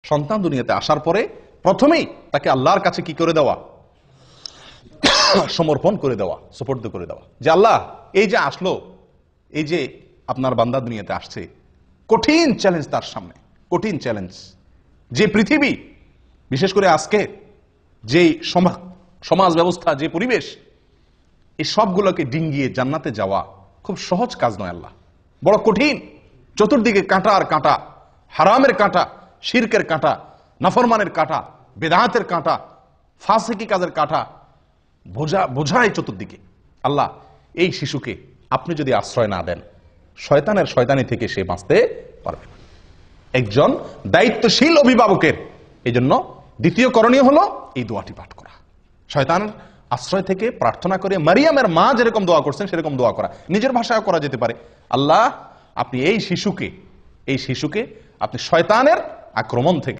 সন্তান দুনিয়াতে আসার পরে প্রথমেই তাকে আল্লাহর কাছে কি করে দেওয়া, সমর্পণ করে দেওয়া, সুপর্দ করে দেওয়া, যে আল্লাহ এই যে আসলো, এই যে আপনার বান্দা দুনিয়াতে আসছে, কঠিন চ্যালেঞ্জ তার সামনে, কঠিন চ্যালেঞ্জ। যে পৃথিবী, বিশেষ করে আজকে যে সমাজ ব্যবস্থা, যে পরিবেশ, এই সবগুলোকে ডিঙ্গিয়ে জান্নাতে যাওয়া খুব সহজ কাজ নয় আল্লাহ, বড় কঠিন। চতুর্দিকে কাঁটা আর কাঁটা, হারামের কাঁটা, শিরকের কাঁটা, নাফরমানের কাঁটা, বেদাতের কাঁটা, ফাসিকি কাজের কাঁটা বোঝায় চতুর্দিকে। আল্লাহ এই শিশুকে আপনি যদি আশ্রয় না দেন, শয়তানের শয়তানি থেকে সে বাঁচতে পারবে না। একজন দায়িত্বশীল অভিভাবকের এই জন্য দ্বিতীয় করণীয় হলো এই দোয়াটি পাঠ করা, শয়তানের আশ্রয় থেকে প্রার্থনা করে। মারিয়ামের মা যেরকম দোয়া করছেন সেরকম দোয়া করা, নিজের ভাষায় করা যেতে পারে। আল্লাহ আপনি এই শিশুকে আপনি শয়তানের আক্রমণ থেকে